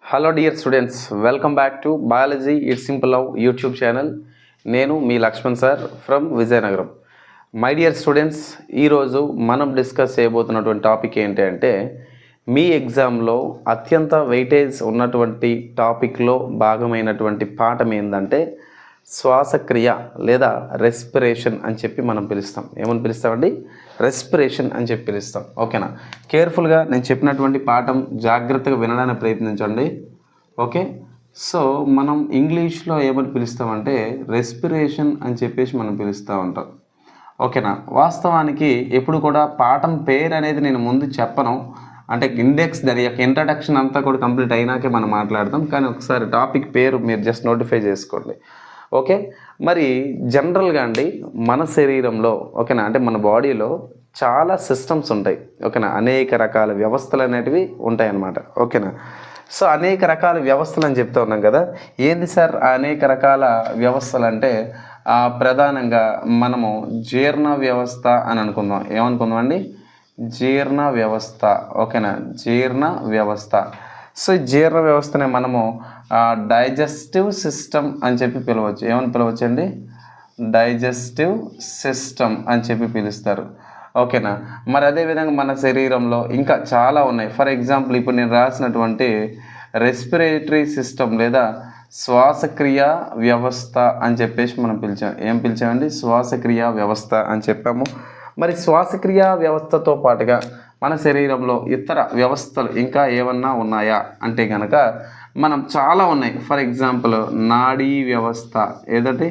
Hello dear students, welcome back to biology it's simple love YouTube channel. నేను మీ Lakshman sir from Vizianagaram. My dear students, ఈరోజు మనం discuss చేయబోతున్నటువంటి topic ఏంటి అంటే, మీ ఎగ్జామ్లో అత్యంత వెయిటేజ్ ఉన్నటువంటి టాపిక్లో భాగమైనటువంటి పాఠం ఏంటంటే శ్వాసక్రియ లేదా రెస్పిరేషన్ అని చెప్పి మనం పిలుస్తాం. ఏమని పిలుస్తామండి? రెస్పిరేషన్ అని చెప్పి పిలుస్తాం. ఓకేనా? కేర్ఫుల్గా నేను చెప్పినటువంటి పాఠం జాగ్రత్తగా వినడానికి ప్రయత్నించండి. ఓకే, సో మనం ఇంగ్లీష్లో ఏమని పిలుస్తామంటే రెస్పిరేషన్ అని చెప్పేసి మనం పిలుస్తూ ఉంటాం. ఓకేనా? వాస్తవానికి ఎప్పుడు కూడా పాఠం పేరు అనేది నేను ముందు చెప్పను, అంటే ఇండెక్స్ దాని యొక్క ఇంట్రడక్షన్ అంతా కూడా కంప్లీట్ అయినాకే మనం మాట్లాడతాం. కానీ ఒకసారి టాపిక్ పేరు మీరు జస్ట్ నోటిఫై చేసుకోండి. ఓకే, మరి జనరల్గా అండి మన శరీరంలో, ఓకేనా, అంటే మన బాడీలో చాలా సిస్టమ్స్ ఉంటాయి. ఓకేనా? అనేక రకాల వ్యవస్థలు అనేటివి ఉంటాయి అన్నమాట. ఓకేనా? సో అనేక రకాల వ్యవస్థలు అని చెప్తూ ఉన్నాం కదా. ఏంది సార్ అనేక రకాల వ్యవస్థలు అంటే ప్రధానంగా మనము జీర్ణ వ్యవస్థ అని అనుకుందాం. ఏమనుకుందాం అండి? జీర్ణ వ్యవస్థ. ఓకేనా? జీర్ణ వ్యవస్థ. సో జీర్ణ వ్యవస్థనే మనము డైజెస్టివ్ సిస్టమ్ అని చెప్పి పిలవచ్చు. ఏమని పిలవచ్చు అండి? డైజెస్టివ్ సిస్టమ్ అని చెప్పి పిలుస్తారు. ఓకేనా? మరి అదేవిధంగా మన శరీరంలో ఇంకా చాలా ఉన్నాయి. ఫర్ ఎగ్జాంపుల్ ఇప్పుడు నేను రాసినటువంటి రెస్పిరేటరీ సిస్టమ్ లేదా శ్వాసక్రియ వ్యవస్థ అని చెప్పేసి మనం పిలిచాం. ఏం పిలిచామండి? శ్వాసక్రియ వ్యవస్థ అని చెప్పాము. మరి శ్వాసక్రియ వ్యవస్థతో పాటుగా మన శరీరంలో ఇతర వ్యవస్థలు ఇంకా ఏమన్నా ఉన్నాయా అంటే కనుక మనం చాలా ఉన్నాయి. ఫర్ ఎగ్జాంపుల్ నాడీ వ్యవస్థ. ఏదంటే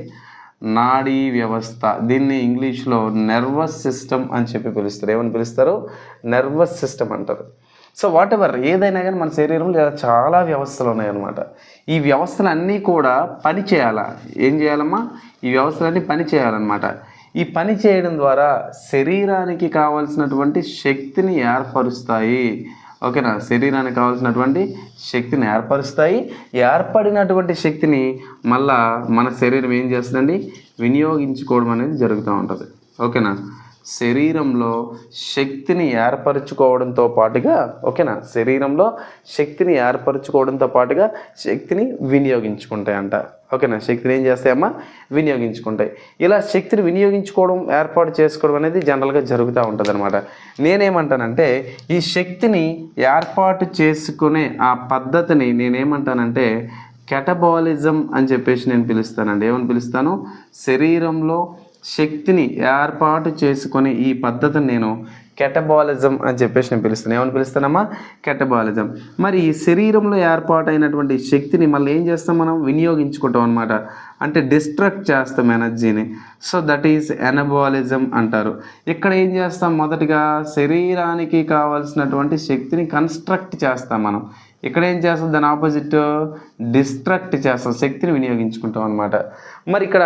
నాడీ వ్యవస్థ. దీన్ని ఇంగ్లీష్లో నర్వస్ సిస్టమ్ అని చెప్పి పిలుస్తారు. ఏమని పిలుస్తారు? నర్వస్ సిస్టమ్ అంటారు. సో వాట్ ఎవర్ ఏదైనా కానీ మన శరీరంలో చాలా వ్యవస్థలు ఉన్నాయన్నమాట. ఈ వ్యవస్థలన్నీ కూడా పని చేయాలా? ఏం చేయాలమ్మా? ఈ వ్యవస్థలన్నీ పని చేయాలన్నమాట. ఈ పని చేయడం ద్వారా శరీరానికి కావాల్సినటువంటి శక్తిని ఏర్పరుస్తాయి. ఓకేనా? శరీరానికి కావాల్సినటువంటి శక్తిని ఏర్పరుస్తాయి. ఏర్పడినటువంటి శక్తిని మళ్ళా మన శరీరం ఏం చేస్తుందండి? వినియోగించుకోవడం అనేది జరుగుతూ ఉంటుంది. ఓకేనా? శరీరంలో శక్తిని ఏర్పరచుకోవడంతో పాటుగా, ఓకేనా, శరీరంలో శక్తిని ఏర్పరచుకోవడంతో పాటుగా శక్తిని వినియోగించుకుంటాయంట. ఓకేనా? శక్తిని ఏం చేస్తాయమ్మా? వినియోగించుకుంటాయి. ఇలా శక్తిని వినియోగించుకోవడం, ఏర్పాటు చేసుకోవడం అనేది జనరల్గా జరుగుతూ ఉంటుంది అనమాట. నేనేమంటానంటే ఈ శక్తిని ఏర్పాటు చేసుకునే ఆ పద్ధతిని నేనేమంటానంటే కెటబాలిజం అని చెప్పేసి నేను పిలుస్తానండి. ఏమని పిలుస్తాను? శరీరంలో శక్తిని ఏర్పాటు చేసుకునే ఈ పద్ధతిని నేను కెటబాలిజం అని చెప్పేసి నేను పిలుస్తాను. ఏమని పిలుస్తానమ్మా? కెటబాలిజం. మరి ఈ శరీరంలో ఏర్పాటైనటువంటి శక్తిని మళ్ళీ ఏం చేస్తాం? మనం వినియోగించుకుంటాం అనమాట. అంటే డిస్ట్రక్ట్ చేస్తాం ఎనర్జీని. సో దట్ ఈజ్ ఎనబాలిజం అంటారు. ఇక్కడ ఏం చేస్తాం? మొదటిగా శరీరానికి కావాల్సినటువంటి శక్తిని కన్స్ట్రక్ట్ చేస్తాం మనం. ఇక్కడ ఏం చేస్తాం? దాని ఆపోజిట్ డిస్ట్రక్ట్ చేస్తాం, శక్తిని వినియోగించుకుంటాం అనమాట. మరి ఇక్కడ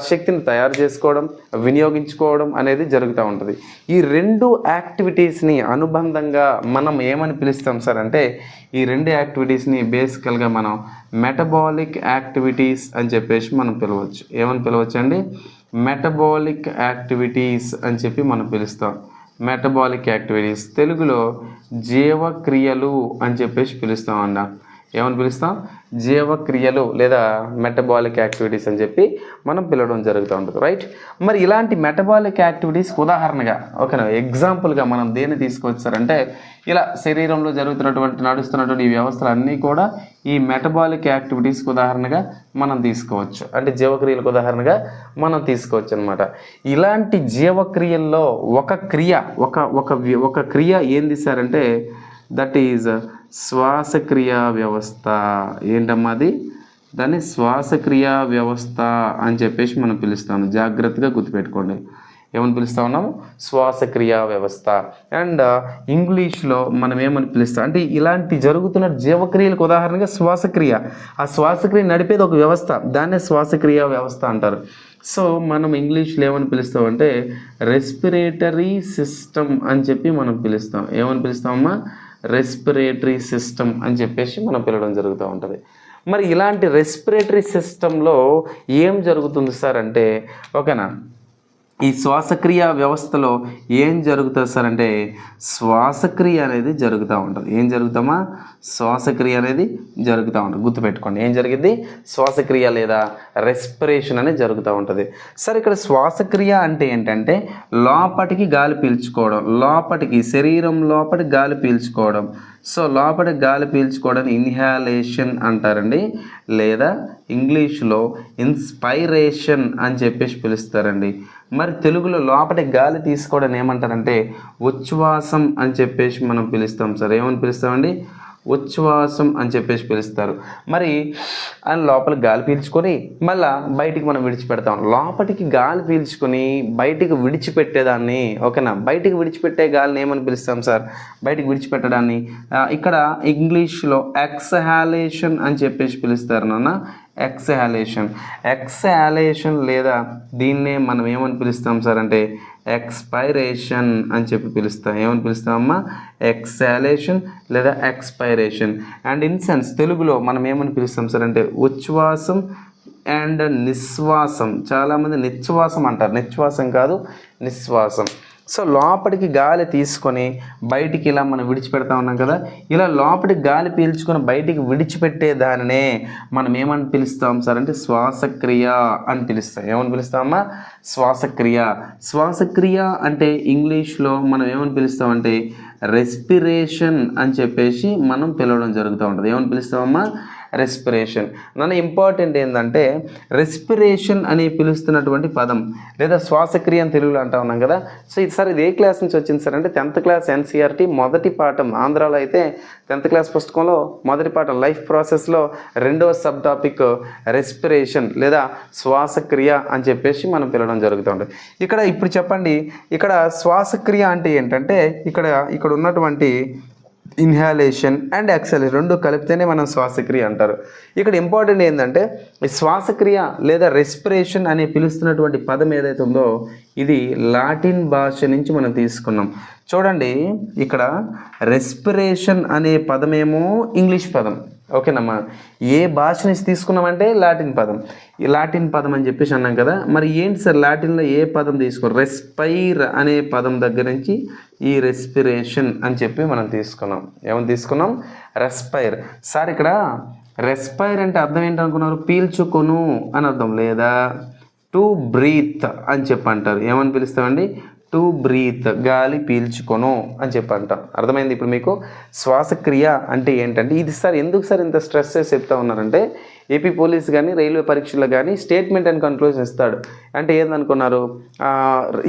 శక్తిని తయారు చేసుకోవడం, వినియోగించుకోవడం అనేది జరుగుతూ ఉంటుంది. ఈ రెండు యాక్టివిటీస్ని అనుబంధంగా మనం ఏమని పిలుస్తాం సార్ అంటే ఈ రెండు యాక్టివిటీస్ని బేసికల్గా మనం మెటబాలిక్ యాక్టివిటీస్ అని చెప్పేసి మనం పిలవచ్చు. ఏమని పిలవచ్చు అండి? మెటబాలిక్ యాక్టివిటీస్ అని చెప్పి మనం పిలుస్తాం. మెటబాలిక్ యాక్టివిటీస్ తెలుగులో జీవక్రియలు అని చెప్పేసి పిలుస్తాం అన్న. ఏమని పిలుస్తాం? జీవక్రియలు లేదా మెటబాలిక్ యాక్టివిటీస్ అని చెప్పి మనం పిలవడం జరుగుతూ ఉంటుంది. రైట్? మరి ఇలాంటి మెటబాలిక్ యాక్టివిటీస్ ఉదాహరణగా, ఓకేనా, ఎగ్జాంపుల్గా మనం దేన్ని తీసుకొచ్చారంటే ఇలా శరీరంలో నడుస్తున్నటువంటి ఈ వ్యవస్థలన్నీ కూడా ఈ మెటబాలిక్ యాక్టివిటీస్కి ఉదాహరణగా మనం తీసుకోవచ్చు. అంటే జీవక్రియలకు ఉదాహరణగా మనం తీసుకోవచ్చు అనమాట. ఇలాంటి జీవక్రియల్లో ఒక క్రియ ఏంది సార్ అంటే దట్ ఈజ్ శ్వాసక్రియ వ్యవస్థ. ఏంటమ్మా అది? దాన్ని శ్వాసక్రియ వ్యవస్థ అని చెప్పేసి మనం పిలుస్తాము. జాగ్రత్తగా గుర్తుపెట్టుకోండి. ఏమని పిలుస్తా ఉన్నాము? శ్వాసక్రియ వ్యవస్థ. అండ్ ఇంగ్లీష్లో మనం ఏమని పిలుస్తాం అంటే ఇలాంటి జరుగుతున్న జీవక్రియలకు ఉదాహరణగా శ్వాసక్రియ. ఆ శ్వాసక్రియ నడిపేది ఒక వ్యవస్థ, దాన్నే శ్వాసక్రియ వ్యవస్థ అంటారు. సో మనం ఇంగ్లీష్లో ఏమని పిలుస్తామంటే రెస్పిరేటరీ సిస్టమ్ అని చెప్పి మనం పిలుస్తాం. ఏమని పిలుస్తామమ్మా? రెస్పిరేటరీ సిస్టమ్ అని చెప్పేసి మనం పిలవడం జరుగుతూ ఉంటుంది. మరి ఇలాంటి రెస్పిరేటరీ సిస్టంలో ఏం జరుగుతుంది సార్ అంటే, ఓకేనా, ఈ శ్వాసక్రియ వ్యవస్థలో ఏం జరుగుతుంది సార్ అంటే శ్వాసక్రియ అనేది జరుగుతూ ఉంటుంది. ఏం జరుగుతామా? శ్వాసక్రియ అనేది జరుగుతూ ఉంటుంది. గుర్తుపెట్టుకోండి, ఏం జరిగింది? శ్వాసక్రియ లేదా రెస్పిరేషన్ అనేది జరుగుతూ ఉంటుంది. సరే, ఇక్కడ శ్వాసక్రియ అంటే ఏంటంటే లోపటికి గాలి పీల్చుకోవడం, లోపటికి శరీరం లోపలికి గాలి పీల్చుకోవడం. సో లోపలికి గాలి పీల్చుకోవడాన్ని ఇన్హాలేషన్ అంటారండి, లేదా ఇంగ్లీష్లో ఇన్స్పైరేషన్ అని చెప్పేసి పిలుస్తారండి. మరి తెలుగులో లోపటి గాలి తీసుకోవడం ఏమంటారంటే ఉచ్ఛ్వాసం అని చెప్పేసి మనం పిలుస్తాం సార్. ఏమని పిలుస్తామండి? ఉచ్ఛ్వాసం అని చెప్పేసి పిలుస్తారు. మరి అని లోపల గాలి పీల్చుకొని మళ్ళీ బయటికి మనం విడిచిపెడతాం. లోపలికి గాలి పీల్చుకొని బయటికి విడిచిపెట్టేదాన్ని, ఓకేనా, బయటికి విడిచిపెట్టే గాలిని ఏమని పిలుస్తాం సార్? బయటికి విడిచిపెట్టడాన్ని ఇక్కడ ఇంగ్లీష్లో ఎక్స్హాలేషన్ అని చెప్పేసి పిలుస్తారు నాన్న. ఎక్స్హాలేషన్ లేదా దీన్నే మనం ఏమని పిలుస్తాం సార్ అంటే ఎక్స్పైరేషన్ అని చెప్పి పిలుస్తాం. ఏమని పిలుస్తామమ్మా? ఎక్స్హాలేషన్ లేదా ఎక్స్పైరేషన్. అండ్ ఇన్ సెన్స్ తెలుగులో మనం ఏమని పిలుస్తాం సార్ అంటే ఉచ్ఛ్వాసం అండ్ నిశ్వాసం. చాలామంది నిశ్వాసం అంటారు, నిశ్వాసం కాదు, నిశ్వాసం. సో లోపలికి గాలి తీసుకొని బయటికి ఇలా మనం విడిచిపెడతా ఉన్నాం కదా, ఇలా లోపలికి గాలి పీల్చుకొని బయటికి విడిచిపెట్టే దానినే మనం ఏమని పిలుస్తాం సార్ అంటే శ్వాసక్రియ అని పిలుస్తాం. ఏమని పిలుస్తామమ్మా? శ్వాసక్రియ. శ్వాసక్రియ అంటే ఇంగ్లీష్లో మనం ఏమని పిలుస్తామంటే రెస్పిరేషన్ అని చెప్పేసి మనం పిలవడం జరుగుతూ ఉంటుంది. ఏమని పిలుస్తామమ్మా? రెస్పిరేషన్. నన్ను ఇంపార్టెంట్ ఏంటంటే రెస్పిరేషన్ అని పిలుస్తున్నటువంటి పదం లేదా శ్వాసక్రియ అని తెలుగులో అంటా ఉన్నాం కదా. సో ఇది సార్ ఇది ఏ క్లాస్ నుంచి వచ్చింది సార్ అంటే 10th క్లాస్ ఎన్సీఆర్టీ మొదటి పాఠం. ఆంధ్రాలో అయితే 10th క్లాస్ పుస్తకంలో మొదటి పాఠం లైఫ్ ప్రాసెస్లో రెండవ సబ్ టాపిక్ రెస్పిరేషన్ లేదా శ్వాసక్రియ అని చెప్పేసి మనం పిలవడం జరుగుతుంది. ఇక్కడ ఇప్పుడు చెప్పండి, ఇక్కడ శ్వాసక్రియ అంటే ఏంటంటే ఇక్కడ ఉన్నటువంటి ఇన్హాలేషన్ అండ్ ఎక్సలేషన్ రెండు కలిపితేనే మనం శ్వాసక్రియ అంటారు. ఇక్కడ ఇంపార్టెంట్ ఏంటంటే ఈ శ్వాసక్రియ లేదా రెస్పిరేషన్ అని పిలుస్తున్నటువంటి పదం ఏదైతే ఉందో ఇది లాటిన్ భాష నుంచి మనం తీసుకున్నాం. చూడండి, ఇక్కడ రెస్పిరేషన్ అనే పదమేమో ఇంగ్లీష్ పదం, ఓకేనమ్మా. ఏ భాష నుంచి తీసుకున్నామంటే లాటిన్ పదం. ఈ లాటిన్ పదం అని చెప్పేసి అన్నాం కదా. మరి ఏంటి సార్ లాటిన్లో ఏ పదం తీసుకున్నాం? రెస్పైర్ అనే పదం దగ్గర నుంచి ఈ రెస్పిరేషన్ అని చెప్పి మనం తీసుకున్నాం. ఏమని తీసుకున్నాం? రెస్పైర్. సార్ ఇక్కడ రెస్పైర్ అంటే అర్థం ఏంటనుకున్నారు? పీల్చుకొను అని అర్థం, లేదా టు బ్రీత్ అని చెప్పి అంటారు. ఏమని పిలుస్తామండి? టు బ్రీత్, గాలి పీల్చుకొను అని చెప్పి అంటాం. అర్థమైంది ఇప్పుడు మీకు? శ్వాసక్రియ అంటే ఏంటంటే ఇది సార్ ఎందుకు సార్ ఇంత స్ట్రెస్ చేసి చెప్తా ఉన్నారంటే ఏపీ పోలీస్ కానీ రైల్వే పరీక్షల్లో కానీ స్టేట్మెంట్ అండ్ కన్క్లూజన్ ఇస్తాడు. అంటే ఏందనుకున్నారు?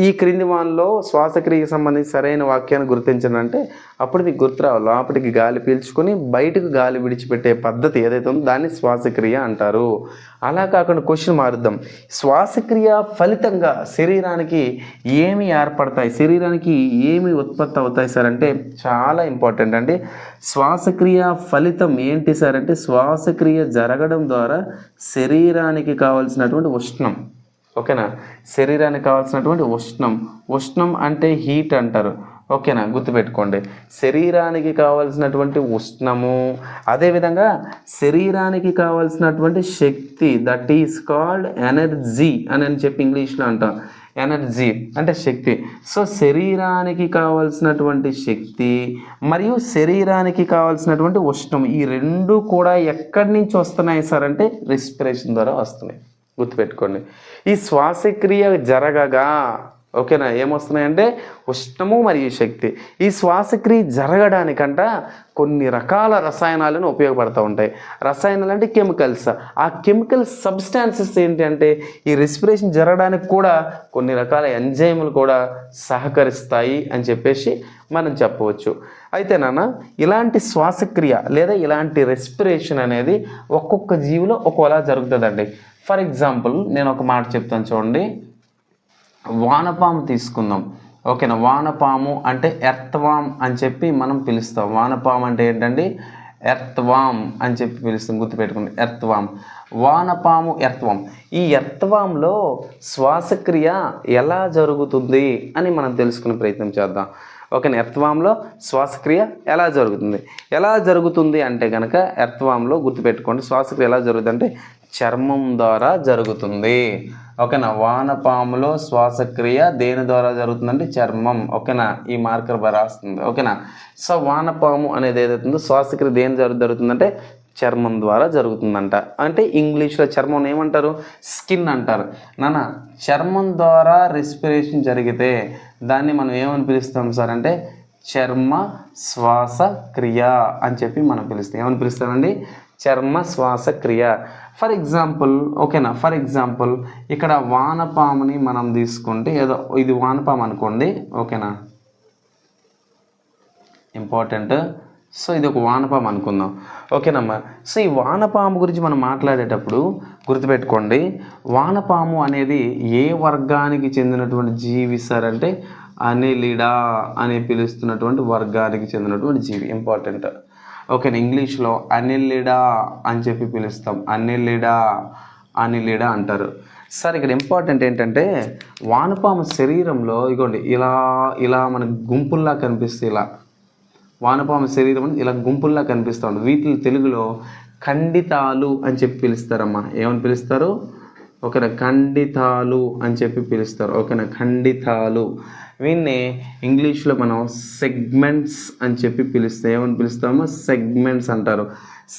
ఈ క్రింది వానిలో శ్వాసక్రియకి సంబంధించి సరైన వాక్యాన్ని గుర్తించండి అంటే అప్పుడు మీకు గుర్తురావాలి. లోపలికి గాలి పీల్చుకొని బయటకు గాలి విడిచిపెట్టే పద్ధతి ఏదైతే ఉందో దాన్ని శ్వాసక్రియ అంటారు. అలా కాకుండా క్వశ్చన్ మారుద్దాం. శ్వాసక్రియ ఫలితంగా శరీరానికి ఏమి ఏర్పడతాయి, శరీరానికి ఏమి ఉత్పత్తి అవుతాయి సార్ అంటే చాలా ఇంపార్టెంట్ అండి. శ్వాసక్రియ ఫలితం ఏంటి సార్ అంటే శ్వాసక్రియ జరగడం ద్వారా శరీరానికి కావాల్సినటువంటి ఉష్ణం, ఓకేనా, శరీరానికి కావాల్సినటువంటి ఉష్ణం అంటే హీట్ అంటారు, ఓకేనా, గుర్తుపెట్టుకోండి. శరీరానికి కావాల్సినటువంటి ఉష్ణము, అదేవిధంగా శరీరానికి కావాల్సినటువంటి శక్తి, దట్ ఈస్ కాల్డ్ ఎనర్జీ అని చెప్పి ఇంగ్లీష్లో అంటాం. ఎనర్జీ అంటే శక్తి. సో శరీరానికి కావాల్సినటువంటి శక్తి మరియు శరీరానికి కావాల్సినటువంటి ఉష్ణం ఈ రెండు కూడా ఎక్కడి నుంచి వస్తున్నాయి సార్ అంటే రెస్పిరేషన్ ద్వారా వస్తున్నాయి. గుర్తుపెట్టుకోండి. ఈ శ్వాసక్రియ జరగగా, ఓకేనా, ఏమొస్తున్నాయంటే ఉష్ణము మరియు శక్తి. ఈ శ్వాసక్రియ జరగడానికంట కొన్ని రకాల రసాయనాలను ఉపయోగపడుతూ ఉంటాయి. రసాయనాలు అంటే కెమికల్స్. ఆ కెమికల్ సబ్స్టాన్సెస్ ఏంటి అంటే ఈ రెస్పిరేషన్ జరగడానికి కూడా కొన్ని రకాల ఎంజైములు కూడా సహకరిస్తాయి అని చెప్పేసి మనం చెప్పవచ్చు. అయితే నాన్న ఇలాంటి శ్వాసక్రియ లేదా ఇలాంటి రెస్పిరేషన్ అనేది ఒక్కొక్క జీవిలో ఒక్కోలా జరుగుతుందండి. ఫర్ ఎగ్జాంపుల్ నేను ఒక మాట చెప్తాను చూడండి. వానపాము తీసుకుందాం, ఓకేనా. వానపాము అంటే ఎర్త్వామ్ అని చెప్పి మనం పిలుస్తాం. వానపాము అంటే ఏంటండి? ఎర్త్వామ్ అని చెప్పి పిలుస్తాం. గుర్తుపెట్టుకోండి, ఎర్త్వామ్. వానపాము ఎర్త్వామ్. ఈ ఎర్త్వామ్లో శ్వాసక్రియ ఎలా జరుగుతుంది అని మనం తెలుసుకునే ప్రయత్నం చేద్దాం. ఓకేనా. ఎర్త్వామ్లో శ్వాసక్రియ ఎలా జరుగుతుంది అంటే కనుక ఎర్త్వామ్లో గుర్తుపెట్టుకోండి, శ్వాసక్రియ ఎలా జరుగుతుంది అంటే చర్మం ద్వారా జరుగుతుంది. ఓకేనా. వానపాములో శ్వాసక్రియ దేని ద్వారా జరుగుతుందంటే చర్మం. ఓకేనా, ఈ మార్కర్ రాస్తుంది. ఓకేనా. సో వానపాము అనేది ఏదైతుందో శ్వాసక్రియ దేని జరుగుతుందంటే చర్మం ద్వారా జరుగుతుందంట. అంటే ఇంగ్లీష్లో చర్మం ఏమంటారు, స్కిన్ అంటారు. చర్మం ద్వారా రెస్పిరేషన్ జరిగితే దాన్ని మనం ఏమని పిలుస్తాం సార్ అంటే చర్మ శ్వాసక్రియ అని చెప్పి మనం పిలుస్తాం. ఏమని పిలుస్తామండి, చర్మ శ్వాసక్రియ. ఫర్ ఎగ్జాంపుల్ ఓకేనా, ఫర్ ఎగ్జాంపుల్ ఇక్కడ వానపాముని మనం తీసుకుంటే ఏదో ఇది వానపాము అనుకోండి. ఓకేనా, ఇంపార్టెంట్. సో ఇది ఒక వానపాము అనుకుందాం. ఓకేనమ్మా. సో ఈ వానపాము గురించి మనం మాట్లాడేటప్పుడు గుర్తుపెట్టుకోండి, వానపాము అనేది ఏ వర్గానికి చెందినటువంటి జీవి సార్ అంటే అనిలిడా అని పిలుస్తున్నటువంటి వర్గానికి చెందినటువంటి జీవి. ఇంపార్టెంట్. ఓకేనా, ఇంగ్లీష్లో అనిలిడా అని చెప్పి పిలుస్తాం. అనిలిడా అంటారు. సార్ ఇక్కడ ఇంపార్టెంట్ ఏంటంటే వానపాము శరీరంలో ఇగోండి ఇలా మనకు గుంపుల్లా కనిపిస్తే, ఇలా వానపాము శరీరం ఇలా గుంపుల్లా కనిపిస్తూ ఉంటుంది. వీటిని తెలుగులో ఖండితాలు అని చెప్పి పిలుస్తారమ్మా. ఏమని పిలుస్తారు, ఓకేనా, ఖండితాలు అని చెప్పి పిలుస్తారు. ఓకేనా, ఖండితాలు. వీటిని ఇంగ్లీష్లో మనం సెగ్మెంట్స్ అని చెప్పి పిలుస్తాం. ఏమని పిలుస్తామో సెగ్మెంట్స్ అంటారు.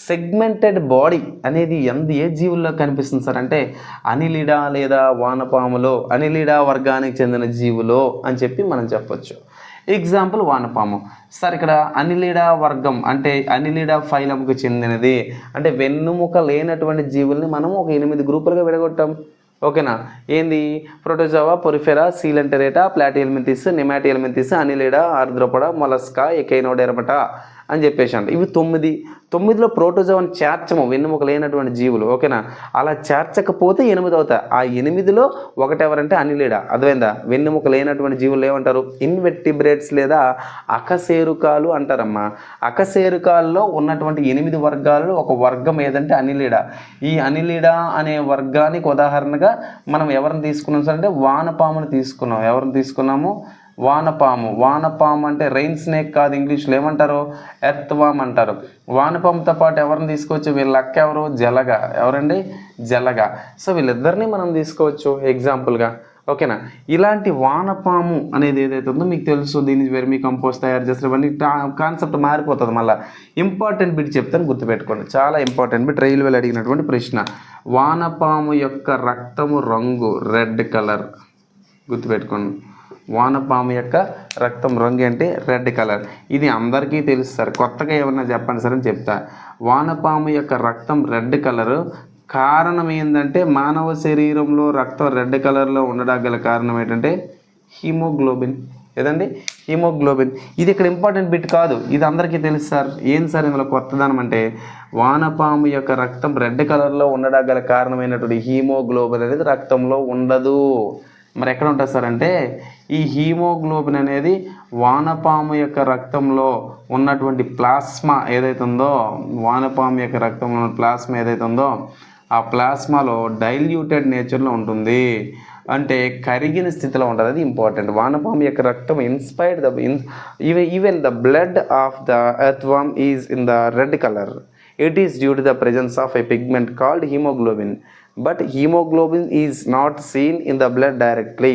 సెగ్మెంటెడ్ బాడీ అనేది ఏ జీవుల్లో కనిపిస్తుంది సార్ అంటే అనిలిడా లేదా వానపాములో, అనిలిడా వర్గానికి చెందిన జీవులో అని చెప్పి మనం చెప్పొచ్చు. ఎగ్జాంపుల్ వానపాము. సార్ ఇక్కడ అనిలిడా వర్గం అంటే అనిలిడా ఫైలంకు చెందినది అంటే వెన్నుముక లేనటువంటి జీవుల్ని మనం ఒక 8 గ్రూపులుగా విడగొట్టాం. ఓకేనా, ఏంది ప్రోటోజోవా, పొరిఫెరా, సీలెంటరేటా, ప్లాటిహెల్మింథిస్, నెమాటిహెల్మింథిస్, అనిలిడా, ఆర్ద్రోపోడా, మొలస్కా, ఎకైనోడెర్మటా అని చెప్పేసి అంట. ఇవి 9లో ప్రోటోజోవాని చేర్చము, వెన్నుముక లేనటువంటి జీవులు. ఓకేనా, అలా చేర్చకపోతే 8 అవుతాయి. ఆ 8లో ఒకటి ఎవరంటే అనిలిడా. అర్థమైందా, వెన్నుముక లేనటువంటి జీవులు ఏమంటారు ఇన్వెర్టిబ్రేట్స్ లేదా అకశేరుకాలు అంటారమ్మా. అకశేరుకాల్లో ఉన్నటువంటి 8 వర్గాలలో ఒక వర్గం ఏదంటే అనిలిడా. ఈ అనిలిడా అనే వర్గానికి ఉదాహరణగా మనం ఎవరిని తీసుకున్నాం సార్ అంటే వానపామును తీసుకున్నాం. ఎవరిని తీసుకున్నాము, వానపాము అంటే రెయిన్ స్నేక్ కాదు, ఇంగ్లీష్లో ఏమంటారు ఎర్త్వామ్ అంటారు. వానపాముతో పాటు ఎవరిని తీసుకోవచ్చు, వీళ్ళ అక్క ఎవరు ఎవరండి జలగ. సో వీళ్ళిద్దరిని మనం తీసుకోవచ్చు ఎగ్జాంపుల్గా. ఓకేనా, ఇలాంటి వానపాము అనేది ఏదైతే ఉందో మీకు తెలుసు, దీన్ని వెర్మి కంపోస్ట్ తయారు చేస్తారు. ఇవన్నీ కాన్సెప్ట్ మారిపోతుంది. మళ్ళీ ఇంపార్టెంట్ బిట్ చెప్తాను, గుర్తుపెట్టుకోండి, చాలా ఇంపార్టెంట్ బిట్. రైల్వేలో అడిగినటువంటి ప్రశ్న, వానపాము యొక్క రక్తము రంగు రెడ్ కలర్. గుర్తుపెట్టుకోండి, వానపాము యొక్క రక్తం రంగు అంటే రెడ్ కలర్. ఇది అందరికీ తెలుసు సార్, కొత్తగా ఏమన్నా చెప్పండి సార్ అని చెప్తా. వానపాము యొక్క రక్తం రెడ్ కలరు కారణం ఏంటంటే మానవ శరీరంలో రక్తం రెడ్ కలర్లో ఉండడానికి గల కారణం ఏంటంటే హీమోగ్లోబిన్. ఏదండి, హీమోగ్లోబిన్. ఇది ఇక్కడ ఇంపార్టెంట్ బిట్ కాదు, ఇది అందరికీ తెలుసు సార్. ఏం సార్ ఇందులో కొత్తదనం అంటే వానపాము యొక్క రక్తం రెడ్ కలర్లో ఉండడానికి గల కారణమైనటువంటి హీమోగ్లోబిన్ అనేది రక్తంలో ఉండదు. మరి ఎక్కడ ఉంటుంది సార్ అంటే ఈ హీమోగ్లోబిన్ అనేది వానపాము యొక్క రక్తంలో ఉన్నటువంటి ప్లాస్మా ఏదైతే ఉందో, వానపాము యొక్క రక్తంలో ఉన్న ప్లాస్మా ఏదైతే ఉందో ఆ ప్లాస్మాలో డైల్యూటెడ్ నేచర్లో ఉంటుంది, అంటే కరిగిన స్థితిలో ఉంటుంది. అది ఇంపార్టెంట్. వానపాము యొక్క రక్తం even the blood of the ఎర్త్వామ్ is in the red colour. It is due to the presence of a pigment called hemoglobin. But hemoglobin is not seen in the blood directly.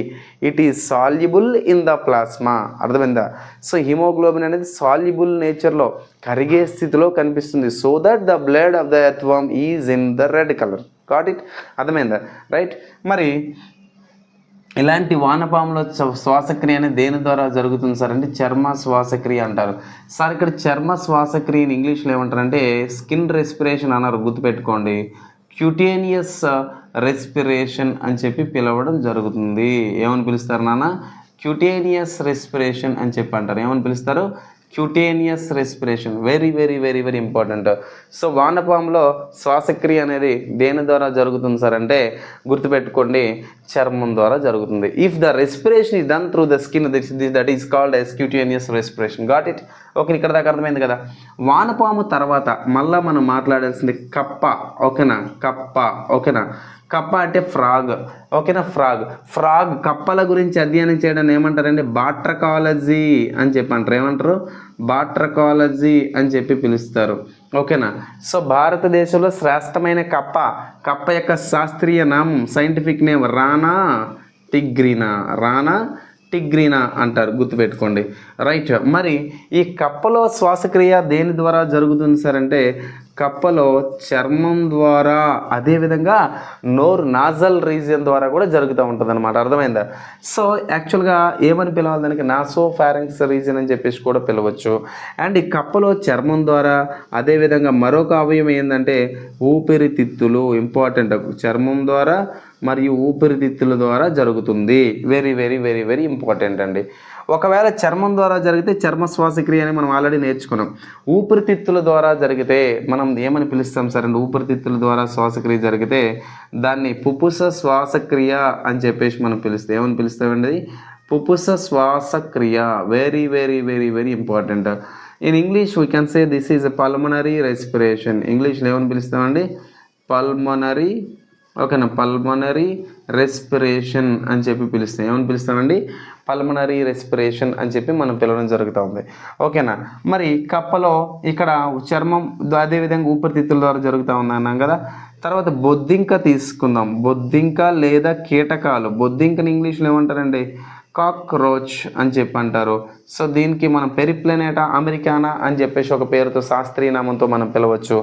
It is soluble in the plasma. అర్థమైందా? So haemoglobin అనేది soluble నేచర్లో కరిగే స్థితిలో కనిపిస్తుంది. So that the blood of the ఎర్త్వామ్ is in the red colour. Got it? అర్థమైందా? Right. మరి ఇలాంటి వానపాములో శ్వాసక్రియ అనేది దేని ద్వారా జరుగుతుంది సార్ అంటే చర్మ శ్వాసక్రియ అంటారు. సార్ ఇక్కడ చర్మ శ్వాసక్రియని ఇంగ్లీష్లో ఏమంటారంటే స్కిన్ రెస్పిరేషన్ అన్నారు. గుర్తుపెట్టుకోండి, క్యూటేనియస్ రెస్పిరేషన్ అని చెప్పి పిలవడం జరుగుతుంది. ఏమని పిలుస్తారు నాన్న? క్యూటేనియస్ రెస్పిరేషన్ అని చెప్పి అంటారు. ఏమని పిలుస్తారు? Cutaneous respiration. Very very very very important. So వానపాములో శ్వాసక్రియ అనేది దేని ద్వారా జరుగుతుంది సార్ అంటే గుర్తుపెట్టుకోండి, చర్మం ద్వారా జరుగుతుంది. If the respiration is done through the skin, that is called as cutaneous respiration. Got it? Okay, ఇక్కడ దాకా అర్థమైంది కదా. వానపాము తర్వాత మళ్ళీ మనం మాట్లాడాల్సింది కప్ప. ఓకేనా, కప్ప. ఓకేనా, కప్ప అంటే ఫ్రాగ్. ఓకేనా, ఫ్రాగ్ కప్పల గురించి అధ్యయనం చేయడం ఏమంటారండి? బాట్రకాలజీ అని చెప్పి అంటారు. ఏమంటారు? బాట్రకాలజీ అని చెప్పి పిలుస్తారు. ఓకేనా. సో భారతదేశంలో శ్రేష్టమైన కప్ప యొక్క శాస్త్రీయ నామం, సైంటిఫిక్ నేమ్ రానా టిగ్రీనా అంటారు, గుర్తుపెట్టుకోండి. రైట్. మరి ఈ కప్పలో శ్వాసక్రియ దేని ద్వారా జరుగుతుంది సార్ అంటే కప్పలో చర్మం ద్వారా, అదేవిధంగా నోరు నాజల్ రీజియన్ ద్వారా కూడా జరుగుతూ ఉంటుంది అనమాట. అర్థమైందా? సో యాక్చువల్గా ఏమని పిలవాలి దానికి? నాసో ఫారింక్స్ రీజియన్ అని చెప్పేసి కూడా పిలవచ్చు. అండ్ ఈ కప్పలో చర్మం ద్వారా, అదేవిధంగా మరొక అవయవం ఏంటంటే ఊపిరితిత్తులు. ఇంపార్టెంట్, చర్మం ద్వారా మరియు ఊపిరితిత్తుల ద్వారా జరుగుతుంది. Very very very very important అండి. ఒకవేళ చర్మం ద్వారా జరిగితే చర్మ శ్వాసక్రియ అని మనం ఆల్రెడీ నేర్చుకున్నాం. ఊపిరితిత్తుల ద్వారా జరిగితే మనం ఏమని పిలుస్తాం సార్ అంటే ఊపిరితిత్తుల ద్వారా శ్వాసక్రియ జరిగితే దాన్ని పుపుస శ్వాసక్రియ అని చెప్పేసి మనం పిలుస్తాం. ఏమని పిలుస్తామండి? పుపుస శ్వాసక్రియ. Very very very very important. In English we can say this is a pulmonary respiration. ఇంగ్లీష్లో ఏమని పిలుస్తామండి? పల్మనరీ. ఓకేనా, పల్మనరీ రెస్పిరేషన్ అని చెప్పి పిలుస్తాం. ఏమని పిలుస్తామండి? పల్మనరీ రెస్పిరేషన్ అని చెప్పి మనం పిలవడం జరుగుతూ ఉంది. ఓకేనా. మరి కప్పలో ఇక్కడ చర్మం, అదేవిధంగా ఊపిరితిత్తుల ద్వారా జరుగుతూ ఉంది అన్నాం కదా. తర్వాత బొద్దింక తీసుకుందాం. బొద్దింక లేదా కీటకాలు. బొద్దింకని ఇంగ్లీష్లో ఏమంటారండి? కాక్రోచ్ అని చెప్పి అంటారు. సో దీనికి మనం పెరిప్లనేటా అమెరికానా అని చెప్పేసి ఒక పేరుతో, శాస్త్రీయ నామంతో మనం పిలవచ్చు.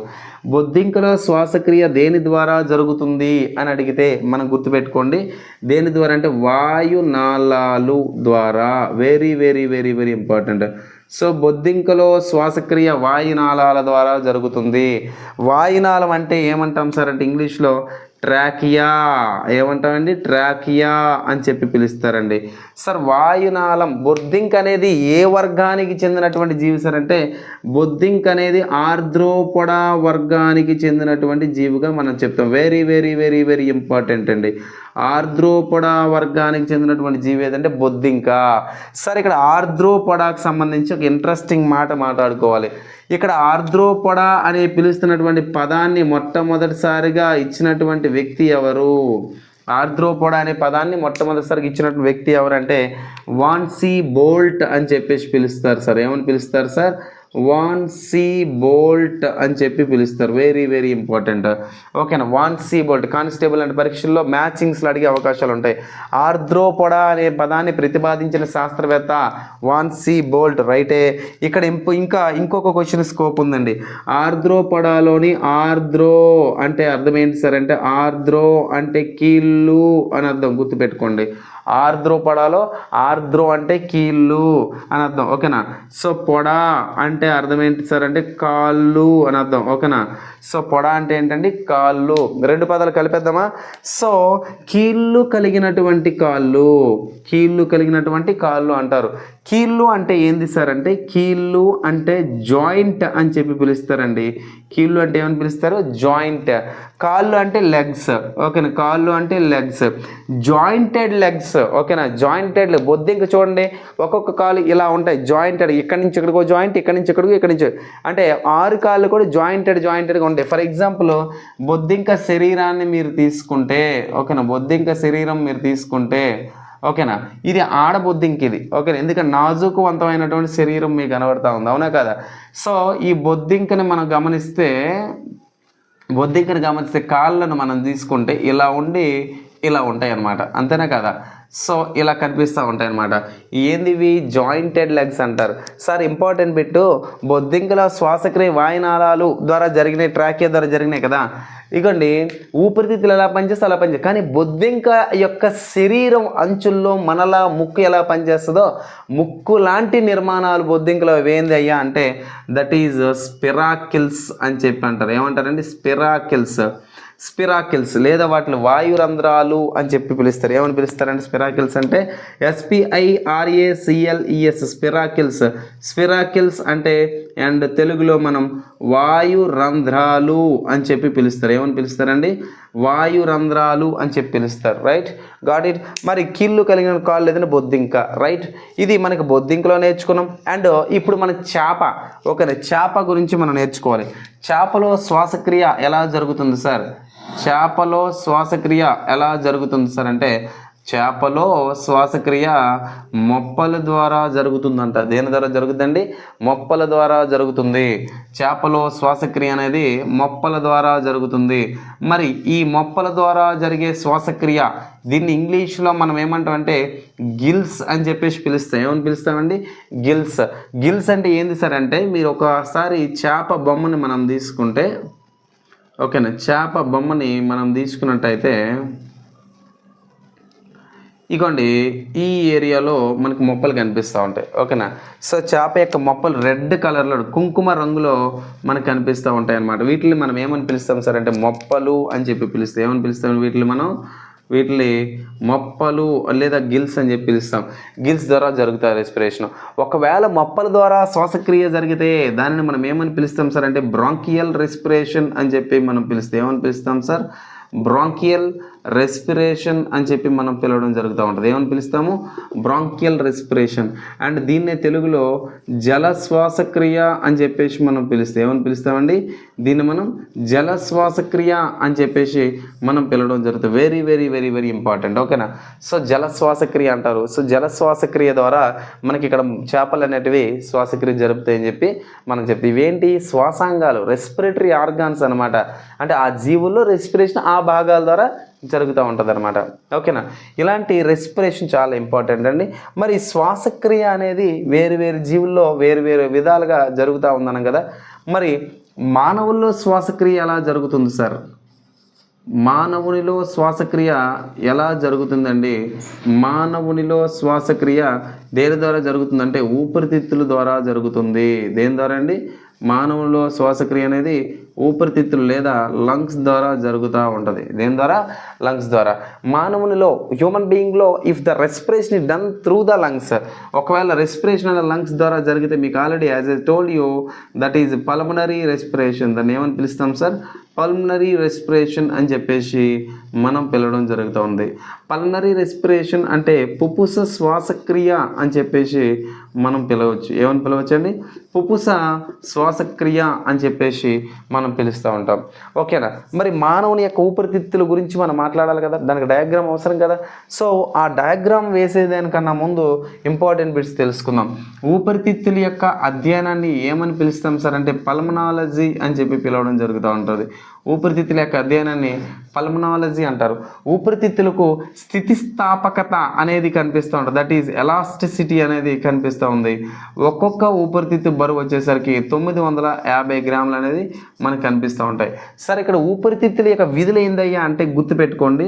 బొద్దింకలో శ్వాసక్రియ దేని ద్వారా జరుగుతుంది అని అడిగితే మనం గుర్తుపెట్టుకోండి, దేని ద్వారా అంటే వాయునాళాలు ద్వారా. Very very very very important. So బొద్దింకలో శ్వాసక్రియ వాయునాళాల ద్వారా జరుగుతుంది. వాయునాళం అంటే ఏమంటాం సార్ అంటే ఇంగ్లీష్లో ట్రాకియా. ఏమంటామండి? ట్రాకియా అని చెప్పి పిలుస్తారండి. సార్ వాయునాళం, బొద్దింక అనేది ఏ వర్గానికి చెందినటువంటి జీవి సార్ అంటే బొద్దింక అనేది ఆర్ద్రోపొడా వర్గానికి చెందినటువంటి జీవిగా మనం చెప్తాం. Very very very very important అండి. ఆర్ద్రోపొడా వర్గానికి చెందినటువంటి జీవి ఏదంటే బొద్దింక. సార్ ఇక్కడ ఆర్ద్రోపొడాకు సంబంధించి ఒక ఇంట్రెస్టింగ్ మాట మాట్లాడుకోవాలి. ఇక్కడ ఆర్ద్రోపొడా అని పిలుస్తున్నటువంటి పదాన్ని మొట్టమొదటిసారిగా ఇచ్చినటువంటి వ్యక్తి ఎవరు? ఆర్ద్రోపొడా అనే పదాన్ని మొట్టమొదటిసారిగా ఇచ్చినటువంటి వ్యక్తి ఎవరంటే వాన్ సి బోల్ట్ అని చెప్పేసి పిలుస్తారు సార్. ఏమని పిలుస్తారు సార్? వాన్ సి బోల్ట్ అని చెప్పి పిలుస్తారు. Very very important. ఓకేనా. Von Siebold. కానిస్టేబుల్ అంటే పరీక్షల్లో మ్యాచింగ్స్లో అడిగే అవకాశాలు ఉంటాయి. ఆర్ద్రోపొడా అనే పదాన్ని ప్రతిపాదించిన శాస్త్రవేత్త వాన్ సి బోల్ట్. రైటే. ఇక్కడ ఇంకొక క్వశ్చన్ స్కోప్ ఉందండి. ఆర్ద్రోపొడాలోని ఆర్ద్రో అంటే అర్థం ఏంటి సార్ అంటే ఆర్ద్రో అంటే కీళ్ళు అని అర్థం, గుర్తుపెట్టుకోండి. ఆర్ద్రోపొడాలో ఆర్ద్రో అంటే కీళ్ళు అని అర్థం. ఓకేనా. సో పొడా అంటే అర్థం ఏంటి సార్ అంటే కాళ్ళు అని అర్థం. ఓకేనా. సో పొడ అంటే ఏంటండి? కాళ్ళు. రెండు పదాలు కలిపేద్దామా? సో కీళ్ళు కలిగినటువంటి కాళ్ళు అంటారు. కీళ్ళు అంటే ఏంది సార్ అంటే కీళ్ళు అంటే జాయింట్ అని చెప్పి పిలుస్తారండి. కీళ్ళు అంటే ఏమని పిలుస్తారు? జాయింట్. కాళ్ళు అంటే లెగ్స్. ఓకేనా. కాళ్ళు అంటే లెగ్స్, జాయింటెడ్ లెగ్స్. ఓకేనా. జాయింటెడ్. బొద్దింక చూడండి, ఒక్కొక్క కాలు ఇలా ఉంటాయి జాయింటెడ్. ఇక్కడి నుంచి ఇక్కడికో జాయింట్, ఇక్కడి నుంచి ఇక్కడికి, ఇక్కడి నుంచి అంటే 6 కాళ్ళు కూడా జాయింటెడ్గా ఉంటాయి. ఫర్ ఎగ్జాంపుల్ బొద్దింక శరీరాన్ని మీరు తీసుకుంటే, ఓకేనా, బొద్దింక శరీరం మీరు తీసుకుంటే, ఓకేనా, ఇది ఆడబొద్దింక ఇది. ఓకేనా. ఎందుకంటే నాజూకువంతమైనటువంటి శరీరం మీకు కనబడతా ఉంది, అవునా కదా. సో ఈ బొద్దింకని మనం గమనిస్తే కాళ్ళను మనం తీసుకుంటే ఇలా ఉండి ఇలా ఉంటాయి అన్నమాట, అంతేనా కదా. సో ఇలా కనిపిస్తూ ఉంటాయి అన్నమాట. ఏందివి? జాయింటెడ్ లెగ్స్ అంటారు. సార్ ఇంపార్టెంట్ బిట్టు, బొద్దింకల శ్వాసక్రియ వాయునాళాలు ద్వారా జరిగినాయి, ట్రాకియా ద్వారా జరిగినాయి కదా. ఇగోండి ఊపిరితిత్తులు ఎలా పనిచేస్తే అలా పనిచేస్తాయి. కానీ బొద్దింక యొక్క శరీరం అంచుల్లో మనలా ముక్కు ఎలా పనిచేస్తుందో ముక్కు లాంటి నిర్మాణాలు బొద్దింకలో ఏంది అయ్యా అంటే దట్ ఈజ్ స్పిరాకిల్స్ అని చెప్పి అంటారు. ఏమంటారండి? స్పిరాకిల్స్. స్పిరాకిల్స్ లేదా వాటిని వాయురంధ్రాలు అని చెప్పి పిలుస్తారు. ఏమని పిలుస్తారంటే స్పిరాకిల్స్ అంటే SPIRACLES స్పిరాకిల్స్. స్పిరాకిల్స్ అంటే అండ్ తెలుగులో మనం వాయురంధ్రాలు అని చెప్పి పిలుస్తారు. ఏమని పిలుస్తారండి? వాయురంధ్రాలు అని చెప్పి పిలుస్తారు. Right, got it. మరి కీళ్ళు కలిగిన కాళ్ళు ఏదైనా బొద్దింక. రైట్, ఇది మనకి బొద్దింకలో నేర్చుకున్నాం. అండ్ ఇప్పుడు మన చేప, ఓకే, చేప గురించి మనం నేర్చుకోవాలి. చేపలో శ్వాసక్రియ ఎలా జరుగుతుంది సార్? చేపలో శ్వాసక్రియ ఎలా జరుగుతుంది సార్ అంటే చేపలో శ్వాసక్రియ మొప్పల ద్వారా జరుగుతుందంట. దేని ద్వారా జరుగుతుందండి? మొప్పల ద్వారా జరుగుతుంది. చేపలో శ్వాసక్రియ అనేది మొప్పల ద్వారా జరుగుతుంది. మరి ఈ మొప్పల ద్వారా జరిగే శ్వాసక్రియ దీన్ని ఇంగ్లీష్లో మనం ఏమంటామంటే గిల్స్ అని చెప్పేసి పిలుస్తాం. ఏమని పిలుస్తామండి? గిల్స్. గిల్స్ అంటే ఏంది సార్ అంటే మీరు ఒకసారి చేప బొమ్మని మనం తీసుకుంటే, ఓకేనా, చేప బొమ్మని మనం తీసుకున్నట్టయితే ఇగోండి ఈ ఏరియాలో మనకు మొప్పలు కనిపిస్తూ ఉంటాయి. ఓకేనా, సో చేప యొక్క మొప్పలు రెడ్ కలర్లో కుంకుమ రంగులో మనకు కనిపిస్తూ ఉంటాయి అన్నమాట. వీటిని మనం ఏమని పిలుస్తాం సార్ అంటే మొప్పలు అని చెప్పి పిలుస్తాం. ఏమని పిలుస్తాం వీటిని మనం? వీటిని మొప్పలు లేదా గిల్స్ అని చెప్పి పిలుస్తాం. గిల్స్ ద్వారా జరుగుతాయి రెస్పిరేషన్. ఒకవేళ మొప్పల ద్వారా శ్వాసక్రియ జరిగితే దానిని మనం ఏమని పిలుస్తాం సార్ అంటే బ్రాంకియల్ రెస్పిరేషన్ అని చెప్పి మనం పిలుస్తాం. ఏమని పిలుస్తాం సార్? బ్రాంకియల్ రెస్పిరేషన్ అని చెప్పి మనం పిలవడం జరుగుతూ ఉంటుంది. ఏమని పిలుస్తాము? Bronchial respiration. అండ్ దీన్నే తెలుగులో జల శ్వాసక్రియ అని చెప్పేసి మనం పిలుస్తాం. ఏమని పిలుస్తామండి? దీన్ని మనం జల శ్వాసక్రియ అని చెప్పేసి మనం పిలవడం జరుగుతుంది. Very very very very important. ఓకేనా, సో జల శ్వాసక్రియ అంటారు. సో జల శ్వాసక్రియ ద్వారా మనకి ఇక్కడ చేపలు అనేటివి శ్వాసక్రియ జరుపుతాయని చెప్పి మనం చెప్తాం. ఇవేంటి? శ్వాసాంగాలు, రెస్పిరేటరీ ఆర్గాన్స్ అనమాట. అంటే ఆ జీవుల్లో రెస్పిరేషన్ ఆ భాగాల ద్వారా జరుగుతూ ఉంటుంది అనమాట. ఓకేనా, ఇలాంటి రెస్పిరేషన్ చాలా ఇంపార్టెంట్ అండి. మరి శ్వాసక్రియ అనేది వేరు వేరు జీవుల్లో వేరు వేరు విధాలుగా జరుగుతూ ఉందన్నాం కదా. మరి మానవుల్లో శ్వాసక్రియ ఎలా జరుగుతుంది సార్? మానవునిలో శ్వాసక్రియ ఎలా జరుగుతుందండి? మానవునిలో శ్వాసక్రియ దేని ద్వారా జరుగుతుందంటే ఊపిరితిత్తుల ద్వారా జరుగుతుంది. దేని ద్వారా అండి? మానవుల్లో శ్వాసక్రియ అనేది ఊపిరితిత్తులు లేదా లంగ్స్ ద్వారా జరుగుతూ ఉంటుంది. దేని ద్వారా? లంగ్స్ ద్వారా. మానవునిలో హ్యూమన్ బీయింగ్లో if the respiration is done through the lungs, ఒకవేళ రెస్పిరేషన్ అనే లంగ్స్ ద్వారా జరిగితే మీకు already as I told you that is pulmonary respiration. దాన్ని ఏమని పిలుస్తాం సార్? పల్మనరీ రెస్పిరేషన్ అని చెప్పేసి మనం పిలవడం జరుగుతూ ఉంది. పల్మనరీ రెస్పిరేషన్ అంటే పుపుస శ్వాసక్రియ అని చెప్పేసి మనం పిలవచ్చు. ఏమని పిలవచ్చు అండి? పుపుస శ్వాసక్రియ అని చెప్పేసి మనం పిలుస్తూ ఉంటాం. ఓకేనా, మరి మానవుని యొక్క ఊపిరితిత్తుల గురించి మనం మాట్లాడాలి కదా, దానికి డయాగ్రామ్ అవసరం కదా. సో ఆ డయాగ్రామ్ వేసేదానికన్నా ముందు ఇంపార్టెంట్ బిట్స్ తెలుసుకుందాం. ఊపిరితిత్తుల యొక్క అధ్యయనాన్ని ఏమని పిలుస్తాం సార్ అంటే పల్మనాలజీ అని చెప్పి పిలవడం జరుగుతూ ఉంటుంది. ఊపిరితిత్తుల యొక్క అధ్యయనాన్ని పల్మనాలజీ అంటారు. ఊపిరితిత్తులకు స్థితిస్థాపకత అనేది కనిపిస్తూ ఉంటుంది. దట్ ఈజ్ ఎలాస్టిసిటీ అనేది కనిపిస్తూ ఉంది. ఒక్కొక్క ఊపిరితిత్తు బరువు వచ్చేసరికి 950 గ్రాములు అనేది మనకు కనిపిస్తూ ఉంటాయి. సరే, ఇక్కడ ఊపిరితిత్తుల యొక్క విధులు ఏందయ్యా అంటే గుర్తుపెట్టుకోండి,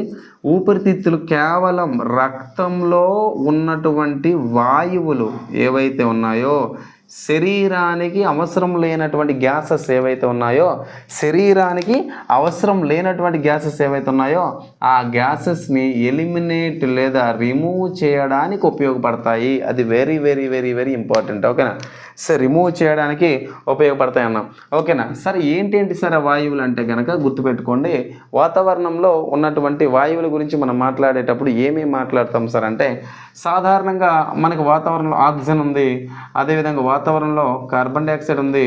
ఊపిరితిత్తులు కేవలం రక్తంలో ఉన్నటువంటి వాయువులు ఏవైతే ఉన్నాయో, శరీరానికి అవసరం లేనటువంటి గ్యాసెస్ ఏవైతే ఉన్నాయో, శరీరానికి అవసరం లేనటువంటి గ్యాసెస్ ఏవైతే ఉన్నాయో ఆ గ్యాసెస్ని ఎలిమినేట్ లేదా రిమూవ్ చేయడానికి ఉపయోగపడతాయి. అది very very very very important. ఓకేనా, సో రిమూవ్ చేయడానికి ఉపయోగపడతాయి అన్నాం. ఓకేనా, సరే ఏంటేంటి సార్ ఆ వాయువులు అంటే కనుక గుర్తుపెట్టుకోండి, వాతావరణంలో ఉన్నటువంటి వాయువుల గురించి మనం మాట్లాడేటప్పుడు ఏమేమి మాట్లాడతాం సార్ అంటే సాధారణంగా మనకు వాతావరణంలో ఆక్సిజన్ ఉంది, అదేవిధంగా వాతావరణంలో కార్బన్ డైఆక్సైడ్ ఉంది,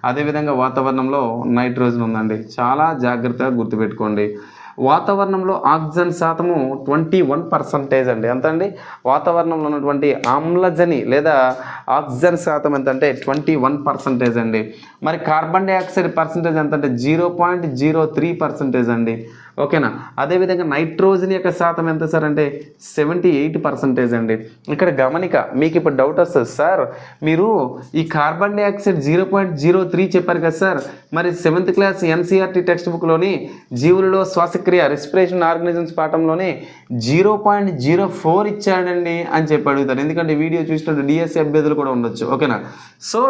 అదేవిధంగా వాతావరణంలో నైట్రోజన్ ఉందండి. చాలా జాగ్రత్తగా గుర్తుపెట్టుకోండి. వాతావరణంలో ఆక్సిజన్ శాతము 21% అండి. ఎంత అండి? వాతావరణంలో ఉన్నటువంటి ఆమ్లజని లేదా ఆక్సిజన్ శాతం ఎంత అంటే 21% అండి. మరి కార్బన్ డైఆక్సైడ్ పర్సంటేజ్ ఎంత అంటే 0.03% అండి. ఓకేనా, అదేవిధంగా నైట్రోజన్ యొక్క శాతం ఎంత సార్ అంటే 78% అండి. ఇక్కడ గమనిక, మీకు ఇప్పుడు డౌట్ వస్తుంది, సార్ మీరు ఈ కార్బన్ డైఆక్సైడ్ 0.03 చెప్పారు కదా సార్, మరి 7th క్లాస్ NCERT టెక్స్ట్ బుక్లోని జీవులలో శ్వాసక్రియ రెస్పిరేషన్ ఆర్గనిజమ్స్ పాఠంలోని 0.04 ఇచ్చాడండి అని చెప్పి అడుగుతారు. ఎందుకంటే వీడియో చూసినట్టు DSC అభ్యర్థులు కూడా ఉండొచ్చు. ఓకేనా, సో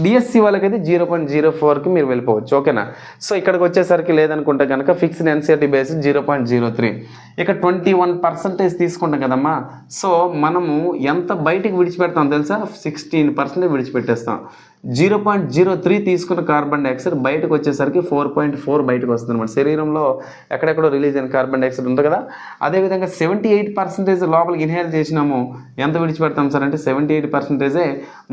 డిఎస్సి వాళ్ళకైతే 0.04కి మీరు వెళ్ళిపోవచ్చు. ఓకేనా. సో ఇక్కడికి వచ్చేసరికి లేదనుకుంటే కనుక ఫిక్స్డ్ ఎన్సీఆర్టీ బేస్ 0.03. ఇక 21% తీసుకుంటాం కదమ్మా. సో మనము ఎంత బయటికి విడిచిపెడతాం తెలుసా? 16% విడిచిపెట్టేస్తాం. 0.03 తీసుకున్న కార్బన్ డైఆక్సైడ్ బయటకు వచ్చేసరికి 4.4 బయటకు వస్తుంది అనమాట. శరీరంలో ఎక్కడెక్కడో రిలీజ్ అయిన కార్బన్ డైఆక్సైడ్ ఉంది కదా. అదేవిధంగా 78% లోపలికి ఇన్హేల్ చేసినాము. ఎంత విడిచిపెడతాం సార్ అంటే 78%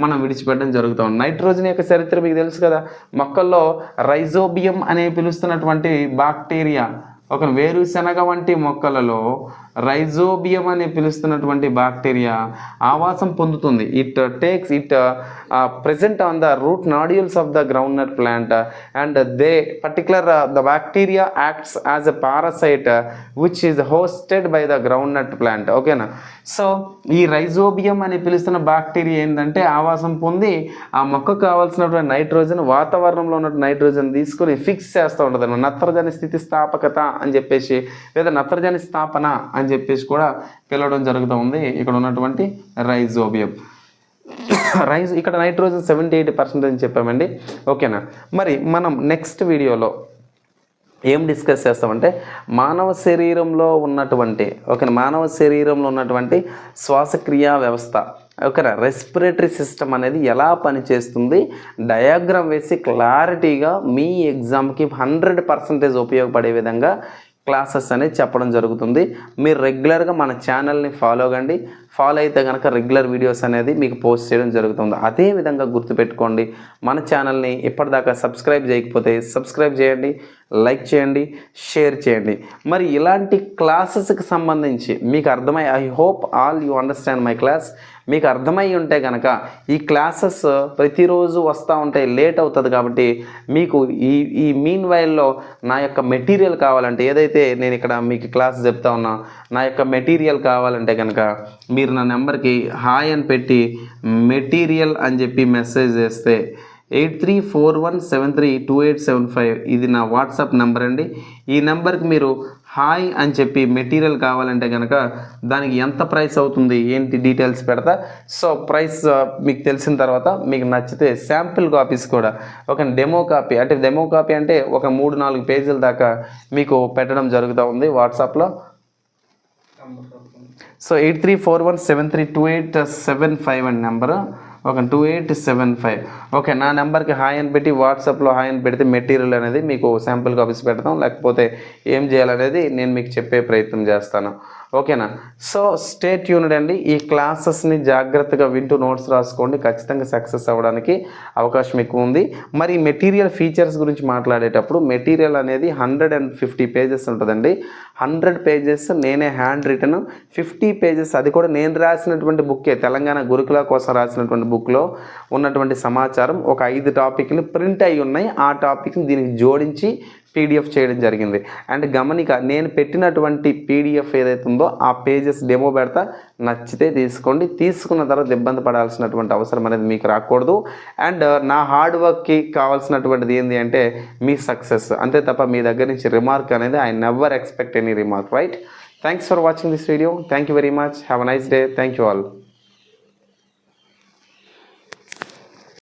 మనం విడిచిపెట్టడం జరుగుతాం. నైట్రోజన్ యొక్క చరిత్ర మీకు తెలుసు కదా. మొక్కల్లో రైజోబియం అనే పిలుస్తున్నటువంటి బాక్టీరియా, ఒక వేరుశనగ వంటి మొక్కలలో రైజోబియం అని పిలుస్తున్నటువంటి బాక్టీరియా ఆవాసం పొందుతుంది. It takes it present on the root nodules of the groundnut plant and they particular the bacteria acts as a parasite which is hosted by the groundnut plant. ఓకేనా. So ఈ rhizobium అని పిలుస్తున్న bacteria ఏంటంటే ఆవాసం పొంది ఆ మొక్కకు కావాల్సినటువంటి nitrogen, వాతావరణంలో ఉన్న నైట్రోజన్ తీసుకొని ఫిక్స్ చేస్తూ ఉంటుంది. నత్రజని స్థితిస్థాపకత అని చెప్పేసి లేదా నత్రజని స్థాపన అని చెప్పేసి కూడా పిలవడం జరుగుతూ ఉంది ఇక్కడ ఉన్నటువంటి రైజోబియం. ఇక్కడ నైట్రోజన్ 78% అని చెప్పామండి. ఓకేనా. మరి మనం నెక్స్ట్ వీడియోలో ఏం డిస్కస్ చేస్తామంటే మానవ శరీరంలో ఉన్నటువంటి శ్వాసక్రియ వ్యవస్థ, ఓకేనా, రెస్పిరేటరీ సిస్టమ్ అనేది ఎలా పనిచేస్తుంది డయాగ్రామ్ వేసి క్లారిటీగా మీ ఎగ్జామ్కి 100% ఉపయోగపడే విధంగా క్లాసెస్ అనేది చెప్పడం జరుగుతుంది. మీరు రెగ్యులర్గా మన ఛానల్ని ఫాలో కండి. ఫాలో అయితే కనుక రెగ్యులర్ వీడియోస్ అనేది మీకు పోస్ట్ చేయడం జరుగుతుంది. అదేవిధంగా గుర్తుపెట్టుకోండి, మన ఛానల్ని ఇప్పటిదాకా సబ్స్క్రైబ్ చేయకపోతే సబ్స్క్రైబ్ చేయండి, లైక్ చేయండి, షేర్ చేయండి. మరి ఇలాంటి క్లాసెస్కి సంబంధించి మీకు I hope all you understand my class. మీకు అర్థమై ఉంటే కనుక ఈ క్లాసెస్ ప్రతిరోజు వస్తూ ఉంటాయి, లేట్ అవుతుంది కాబట్టి మీకు ఈ మీన్ వైల్లో నా యొక్క మెటీరియల్ కావాలంటే, ఏదైతే నేను ఇక్కడ మీకు క్లాస్ చెప్తా ఉన్నా నా యొక్క మెటీరియల్ కావాలంటే కనుక మీరు నా నెంబర్కి హాయ్ అని పెట్టి మెటీరియల్ అని చెప్పి మెసేజ్ చేస్తే 8341732875 ఇది నా వాట్సాప్ నెంబర్ అండి. ఈ నెంబర్కి మీరు హాయ్ అని చెప్పి మెటీరియల్ కావాలంటే కనుక దానికి ఎంత ప్రైస్ అవుతుంది ఏంటి డీటెయిల్స్ పెడతా. సో ప్రైస్ మీకు తెలిసిన తర్వాత మీకు నచ్చితే శాంపిల్ కాపీస్ కూడా ఒక డెమో కాపీ అంటే ఒక 3-4 పేజీల దాకా మీకు పెట్టడం జరుగుతూ ఉంది వాట్సాప్లో. సో 8341732875 అండి నెంబరు, ఒక 2875. ఓకే, నా నెంబర్కి హాయ్ అని పెట్టి వాట్సాప్లో హాయ్ అని పెడితే మెటీరియల్ అనేది మీకు శాంపుల్ కాపీస్ పెడతాం. లేకపోతే ఏం చేయాలనేది నేను మీకు చెప్పే ప్రయత్నం చేస్తాను. ఓకేనా. సో స్టే ట్యూన్డ్ అండి. ఈ క్లాసెస్ని జాగ్రత్తగా వింటూ నోట్స్ రాసుకోండి. ఖచ్చితంగా సక్సెస్ అవ్వడానికి అవకాశం ఎక్కువ ఉంది. మరి మెటీరియల్ ఫీచర్స్ గురించి మాట్లాడేటప్పుడు మెటీరియల్ అనేది 150 పేజెస్ ఉంటుందండి. 100 పేజెస్ నేనే హ్యాండ్ రిటన్, 50 పేజెస్ అది కూడా నేను రాసినటువంటి బుక్కే, తెలంగాణ గురుకుల కోసం రాసినటువంటి బుక్లో ఉన్నటువంటి సమాచారం ఒక 5 టాపిక్లు ప్రింట్ అయి ఉన్నాయి. ఆ టాపిక్ని దీనికి జోడించి పీడిఎఫ్ చేయడం జరిగింది. అండ్ గమనిక, నేను పెట్టినటువంటి పీడిఎఫ్ ఏదైతే ఉందో ఆ పేజెస్ డెమో పెడతా, నచ్చితే తీసుకోండి. తీసుకున్న తర్వాత ఇబ్బంది పడాల్సినటువంటి అవసరం అనేది మీకు రాకూడదు. అండ్ నా హార్డ్ వర్క్కి కావాల్సినటువంటిది ఏంటి అంటే మీ సక్సెస్, అంతే తప్ప మీ దగ్గర నుంచి రిమార్క్ అనేది I never expect any remark, right? Thanks for watching this video. Thank you very much. Have a nice day. Thank you all.